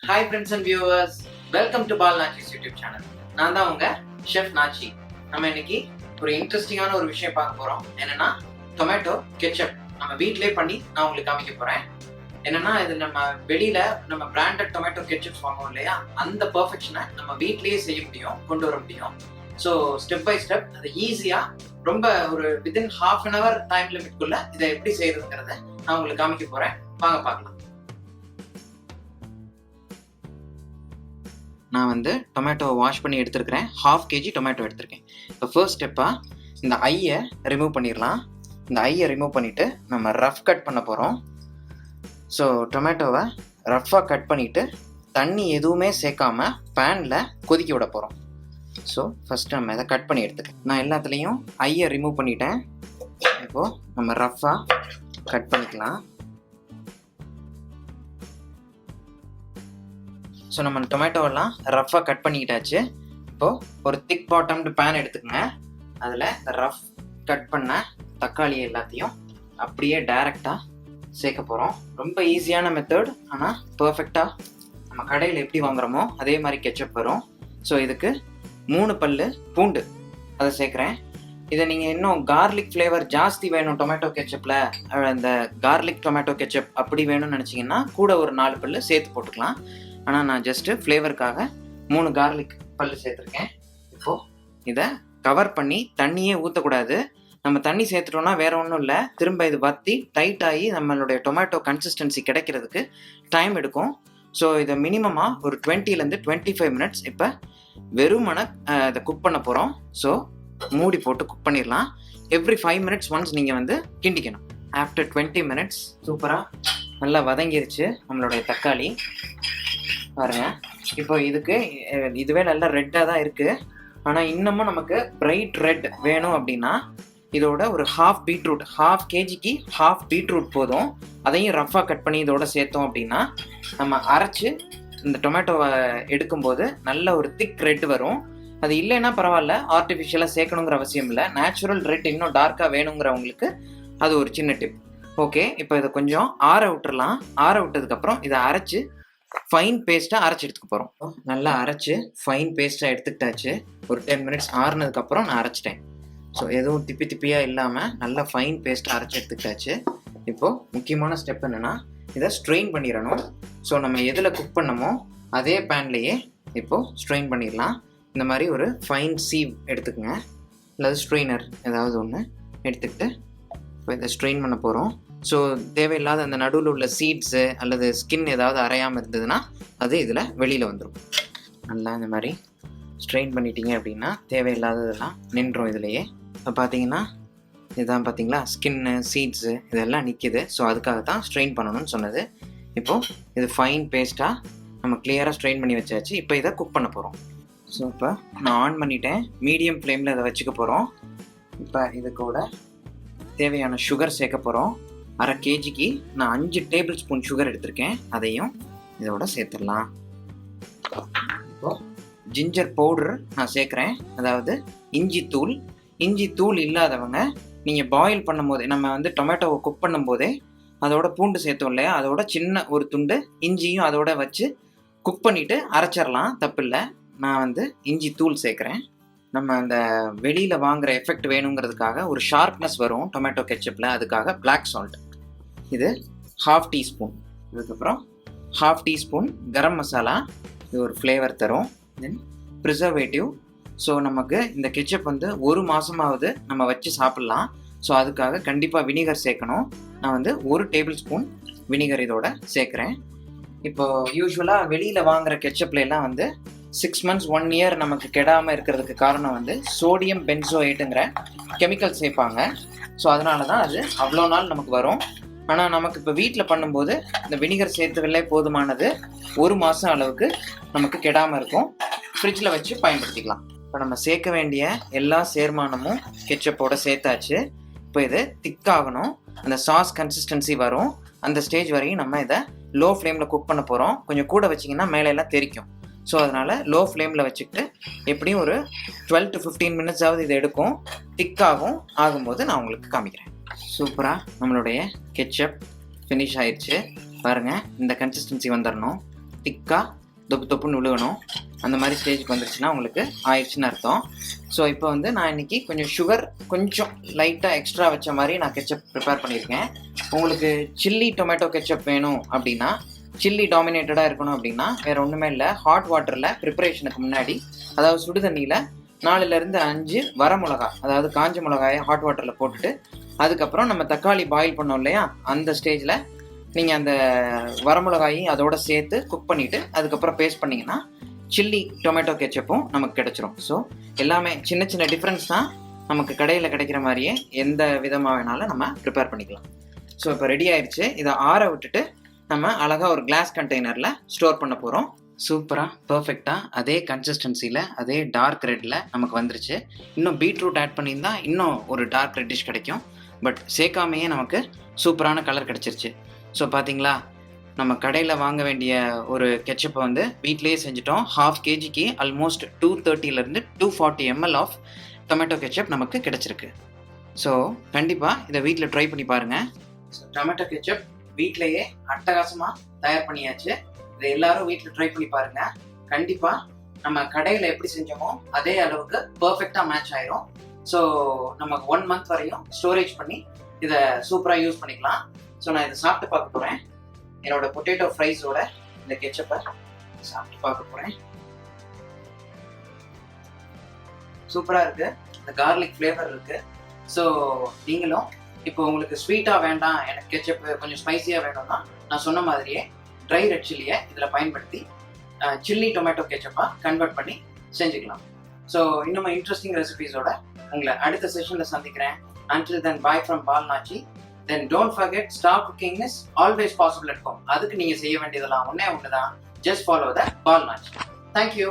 Hi friends and viewers, welcome to Bal Nachi's YouTube channel. நான் தான் உங்க chef Nachi. நம்ம இன்னைக்கு ஒரு இன்ட்ரெஸ்டிங்கான ஒரு விஷயம் பார்க்க போறோம். என்னன்னா டொமேட்டோ கெச்சப் நம்ம வீட்லயே பண்ணி நான் உங்களுக்கு காமிக்க போறேன். என்னன்னா இது நம்ம வெளியில நம்ம பிராண்டட் டொமேட்டோ கெச்சப்ஸ் வாங்குவோம் இல்லையா, அந்த பெர்ஃபெக்ஷனை நம்ம வீட்லயே செய்ய முடியும், கொண்டு வர முடியும். ஸோ ஸ்டெப் பை ஸ்டெப் அது ஈஸியா ரொம்ப ஒரு within half an hour time லிமிட்குள்ள இதை எப்படி செய்யறதுங்கிறத நான் உங்களுக்கு காமிக்க போறேன். வாங்க பார்க்கலாம். நான் வந்து டொமேட்டோ வாஷ் பண்ணி எடுத்துருக்கிறேன். 1/2 kg டொமேட்டோ எடுத்திருக்கேன். இப்போ ஃபர்ஸ்ட் ஸ்டெப்பாக இந்த ஐயை ரிமூவ் பண்ணிடலாம். இந்த ஐயை ரிமூவ் பண்ணிவிட்டு நம்ம ரஃப் கட் பண்ண போகிறோம். ஸோ டொமேட்டோவை ரஃப்பாக கட் பண்ணிவிட்டு தண்ணி எதுவுமே சேர்க்காம பேனில் கொதிக்க விட போகிறோம். ஸோ ஃபஸ்ட்டு நம்ம இதை கட் பண்ணி எடுத்துக்கேன். நான் எல்லாத்துலேயும் ஐயை ரிமூவ் பண்ணிட்டேன். இப்போது நம்ம ரஃப்பாக கட் பண்ணிக்கலாம். ஸோ நம்ம டொமேட்டோவெல்லாம் ரஃப்பாக கட் பண்ணிக்கிட்டாச்சு. இப்போது ஒரு திக் பாட்டம்டு பேன் எடுத்துக்கோங்க. அதில் இந்த ரஃப் கட் பண்ண தக்காளி எல்லாத்தையும் அப்படியே டைரெக்டாக சேர்க்க போகிறோம். ரொம்ப ஈஸியான மெத்தட், ஆனால் பர்ஃபெக்டாக நம்ம கடையில் எப்படி வாங்குகிறோமோ அதே மாதிரி கெச்சப் வரும். ஸோ இதுக்கு 3 பல்லு பூண்டு அதை சேர்க்குறேன். இதை நீங்கள் இன்னும் கார்லிக் ஃப்ளேவர் ஜாஸ்தி வேணும் டொமேட்டோ கெச்சப்பில், அந்த கார்லிக் டொமேட்டோ கெச்சப் அப்படி வேணும்னு நினச்சிங்கன்னா கூட ஒரு 4 பல்லு சேர்த்து போட்டுக்கலாம். ஆனால் நான் ஜஸ்ட்டு ஃப்ளேவருக்காக 3 கார்லிக் பல்லு சேர்த்துருக்கேன். இப்போது இதை கவர் பண்ணி தண்ணியே ஊற்றக்கூடாது. நம்ம தண்ணி சேர்த்துட்டோம்னா வேறு ஒன்றும் இல்லை, திரும்ப இது வற்றி டைட் ஆகி நம்மளுடைய டொமேட்டோ கன்சிஸ்டன்சி கிடைக்கிறதுக்கு டைம் எடுக்கும். ஸோ இதை மினிமமாக ஒரு 20 to 25 minutes இப்போ வெறுமனை இதை குக் பண்ண போகிறோம். ஸோ மூடி போட்டு குக் பண்ணிடலாம். எவ்ரி 5 minutes ஒன்ஸ் நீங்கள் வந்து கிண்டிக்கணும். ஆஃப்டர் 20 minutes சூப்பராக நல்லா வதங்கிருச்சு நம்மளுடைய தக்காளி பாருங்க. இப்போ இதுவே நல்லா ரெட்டாக தான் இருக்குது. ஆனால் இன்னமும் நமக்கு பிரைட் ரெட் வேணும் அப்படின்னா இதோட ஒரு 1/2 பீட்ரூட், 1/2 kgக்கு 1/2 பீட்ரூட் போதும். அதையும் ரஃப்பாக கட் பண்ணி இதோட சேர்த்தோம் அப்படின்னா நம்ம அரைச்சி இந்த டொமேட்டோவை எடுக்கும்போது நல்ல ஒரு திக் ரெட் வரும். அது இல்லைன்னா பரவாயில்ல, ஆர்டிஃபிஷியலாக சேர்க்கணுங்கிற அவசியம் இல்லை. நேச்சுரல் ரெட் இன்னும் டார்க்காக வேணுங்கிறவங்களுக்கு அது ஒரு சின்ன டிப். ஓகே, இப்போ இதை கொஞ்சம் ஆற விட்டுறலாம். ஆற விட்டதுக்கப்புறம் இதை அரைச்சி ஃபைன் பேஸ்ட்டாக அரைச்சி எடுத்துக்க போகிறோம். நல்லா அரைச்சி ஃபைன் பேஸ்ட்டாக எடுத்துக்கிட்டாச்சு. ஒரு 10 minutes ஆறுனதுக்கப்புறம் நான் அரைச்சிட்டேன். ஸோ எதுவும் திப்பியாக இல்லாமல் நல்லா ஃபைன் பேஸ்ட்டாக அரைச்சி எடுத்துக்கிட்டாச்சு. இப்போது முக்கியமான ஸ்டெப் என்னென்னா இதை ஸ்ட்ரெயின் பண்ணிடணும். ஸோ நம்ம எதில் குக் பண்ணமோ அதே பேன்லேயே இப்போது ஸ்ட்ரெயின் பண்ணிடலாம். இந்த மாதிரி ஒரு ஃபைன் சீவ் எடுத்துக்கோங்க, அல்லது ஸ்ட்ரெயினர் ஏதாவது ஒன்று எடுத்துக்கிட்டு இப்போ இதை ஸ்ட்ரெயின் பண்ண போகிறோம். ஸோ தேவையில்லாத அந்த நடுவில் உள்ள சீட்ஸு அல்லது ஸ்கின் ஏதாவது அரையாமல் இருந்ததுன்னா அது இதில் வெளியில் வந்துடும். நல்லா இந்த மாதிரி ஸ்ட்ரெயின் பண்ணிட்டீங்க அப்படின்னா தேவையில்லாததெல்லாம் நின்றும் இதுலையே. இப்போ பார்த்தீங்கன்னா இதுதான் பார்த்தீங்களா, ஸ்கின்னு சீட்ஸு இதெல்லாம் நிற்கிது. ஸோ அதுக்காக தான் ஸ்ட்ரெயின் பண்ணணும்னு சொன்னது. இப்போது இது ஃபைன் பேஸ்ட்டாக நம்ம கிளியராக ஸ்ட்ரெயின் பண்ணி வச்சாச்சு. இப்போ இதை குக் பண்ண போகிறோம். ஸோ இப்போ நான் ஆன் பண்ணிட்டேன். மீடியம் ஃப்ளேமில் இதை வச்சுக்க போகிறோம். இப்போ இது கூட தேவையான சுகர் சேர்க்க போகிறோம். 1/2 kgக்கு நான் 5 டேபிள் ஸ்பூன் சுகர் எடுத்திருக்கேன். அதையும் இதோட சேர்த்துடலாம். இப்போது ஜிஞ்சர் பவுடர் நான் சேர்க்குறேன், அதாவது இஞ்சி தூள். இஞ்சி தூள் இல்லாதவங்க நீங்கள் பாயில் பண்ணும்போதே, நம்ம வந்து டொமேட்டோவை குக் பண்ணும்போதே அதோட பூண்டு சேர்த்தோம் இல்லையா, அதோட சின்ன ஒரு துண்டு இஞ்சியும் அதோட வச்சு குக் பண்ணிவிட்டு அரைச்சிடலாம், தப்பில்லை. நான் வந்து இஞ்சி தூள் சேர்க்குறேன். நம்ம அந்த வெளியில் வாங்குகிற எஃபெக்ட் வேணுங்கிறதுக்காக ஒரு ஷார்ப்னஸ் வரும் டொமேட்டோ கெச்சப்பில், அதுக்காக பிளாக் சால்ட் இது 1/2 teaspoon. இதுக்கப்புறம் 1/2 teaspoon கரம் மசாலா, இது ஒரு ஃப்ளேவர் தரும். தென் ப்ரிசர்வேட்டிவ். ஸோ நமக்கு இந்த கெச்சப் வந்து 1 மாதமாவது நம்ம வச்சு சாப்பிட்லாம். ஸோ அதுக்காக கண்டிப்பாக வினிகர் சேர்க்கணும். நான் வந்து 1 டேபிள் ஸ்பூன் வினிகர் இதோட சேர்க்குறேன். இப்போது யூஸ்வலாக வெளியில் வாங்குகிற கெச்சப்லாம் வந்து 6 months 1 year நமக்கு கெடாமல் இருக்கிறதுக்கு காரணம் வந்து சோடியம் பென்சோயேட்டுங்கிற கெமிக்கல் சேர்ப்பாங்க. ஸோ அதனால தான் அது அவ்வளோ நாள் நமக்கு வரும். ஆனால் நமக்கு இப்போ வீட்டில் பண்ணும்போது இந்த வினிகர் சேர்த்துகளே போதுமானது. 1 மாதம் அளவுக்கு நமக்கு கெடாமல் இருக்கும். ஃப்ரிட்ஜில் வச்சு பயன்படுத்திக்கலாம். இப்போ நம்ம சேர்க்க வேண்டிய எல்லா சேர்மானமும் கெச்சப்போட சேர்த்தாச்சு. இப்போ இது திக்காகணும், அந்த சாஸ் கன்சிஸ்டன்சி வரும். அந்த ஸ்டேஜ் வரையும் நம்ம இதை லோ ஃப்ளேமில் குக் பண்ண போகிறோம். கொஞ்சம் கூட வச்சிங்கன்னா மேலெல்லாம் தெரிக்கும். ஸோ அதனால் லோ ஃப்ளேமில் வச்சுக்கிட்டு எப்படியும் ஒரு 12 to 15 minutes இதை எடுக்கும். திக்காகும். ஆகும்போது நான் உங்களுக்கு காமிக்கிறேன். சூப்பராக நம்மளுடைய கெச்சப் ஃபினிஷ் ஆயிடுச்சு. பாருங்கள், இந்த கன்சிஸ்டன்சி வந்துடணும். திக்காக தொப்பு தொப்புன்னு விழுகணும். அந்த மாதிரி ஸ்டேஜுக்கு வந்துருச்சுன்னா உங்களுக்கு ஆயிடுச்சுன்னு அர்த்தம். ஸோ இப்போ வந்து நான் இன்றைக்கி கொஞ்சம் சுகர் கொஞ்சம் லைட்டாக எக்ஸ்ட்ரா வச்ச மாதிரி நான் கெச்சப் ப்ரிப்பேர் பண்ணியிருக்கேன். உங்களுக்கு சில்லி டொமேட்டோ கெச்சப் வேணும் அப்படின்னா, சில்லி டாமினேட்டடாக இருக்கணும் அப்படின்னா வேறு ஒன்றுமே இல்லை. ஹாட் வாட்டரில் ப்ரிப்பரேஷனுக்கு முன்னாடி, அதாவது சுடு தண்ணியில் 4லேருந்து 5 வரமிளகா, அதாவது காஞ்ச மிளகாயை ஹாட் வாட்டரில் போட்டுட்டு, அதுக்கப்புறம் நம்ம தக்காளி பாயில் பண்ணோம் இல்லையா, அந்த ஸ்டேஜில் நீங்கள் அந்த வரமிளகாயும் அதோட சேர்த்து குக் பண்ணிவிட்டு அதுக்கப்புறம் பேஸ்ட் பண்ணிங்கன்னா சில்லி டொமேட்டோ கெச்சப்பும் நமக்கு கிடச்சிரும். ஸோ எல்லாமே சின்ன சின்ன டிஃப்ரென்ஸ் தான், நமக்கு கடையில் கிடைக்கிற மாதிரியே எந்த விதமாக வேணாலும் நம்ம ப்ரிப்பேர் பண்ணிக்கலாம். ஸோ இப்போ ரெடி ஆயிடுச்சு. இதை ஆற விட்டுட்டு நம்ம அழகாக ஒரு கிளாஸ் கண்டெய்னரில் ஸ்டோர் பண்ண போகிறோம். சூப்பராக பர்ஃபெக்டாக அதே கன்சிஸ்டன்சியில் அதே டார்க் ரெட்டில் நமக்கு வந்துருச்சு. இன்னும் பீட்ரூட் ஆட் பண்ணியிருந்தால் இன்னும் ஒரு டார்க் ரெட்டிஷ் கிடைக்கும். பட் சேர்க்காமையே நமக்கு சூப்பரான கலர் கிடச்சிருச்சு. ஸோ பார்த்தீங்களா, நம்ம கடையில் வாங்க வேண்டிய ஒரு கெச்சப்பை வந்து வீட்டிலேயே செஞ்சுட்டோம். 1/2 kgக்கு ஆல்மோஸ்ட் 230லேருந்து 240 ml ஆஃப் டொமேட்டோ கெச்சப் நமக்கு கிடச்சிருக்கு. ஸோ கண்டிப்பாக இதை வீட்டில் ட்ரை பண்ணி பாருங்கள். ஸோ டொமேட்டோ கெச்சப் வீட்டிலையே அட்டகாசமாக தயார் பண்ணியாச்சு. இதை எல்லாரும் வீட்டில் ட்ரை பண்ணி பாருங்கள். கண்டிப்பாக நம்ம கடையில் எப்படி செஞ்சோமோ அதே அளவுக்கு பர்ஃபெக்டாக மேட்ச் ஆயிரும். ஸோ நமக்கு 1 month வரையும் ஸ்டோரேஜ் பண்ணி இதை சூப்பராக யூஸ் பண்ணிக்கலாம். ஸோ நான் இதை சாப்பிட்டு பார்க்க போகிறேன். என்னோட பொட்டேட்டோ ஃப்ரைஸோட இந்த கெச்சப்பை சாப்பிட்டு பார்க்க போகிறேன். சூப்பராக இருக்குது, இந்த கார்லிக் ஃப்ளேவர் இருக்குது. ஸோ நீங்களும் இப்போ உங்களுக்கு ஸ்வீட்டாக வேண்டாம், எனக்கு கெச்சப்பு கொஞ்சம் ஸ்பைஸியாக வேணும்னா நான் சொன்ன மாதிரியே ட்ரை ரெட் சில்லியை இதில் பயன்படுத்தி சில்லி டொமேட்டோ கெச்சப்பாக கன்வெர்ட் பண்ணி செஞ்சுக்கலாம். ஸோ இன்னும் இன்ட்ரெஸ்டிங் ரெசிபீஸோட உங்களை அடுத்த செஷனில் சந்திக்கிறேன். Until then, bye from Balnachi. Then don't forget, star cooking is always possible at home. அதுக்கு நீங்க செய்ய வேண்டியதெல்லாம் ஒண்ணே ஒண்ணுதான். Just follow the Balnachi. Thank you.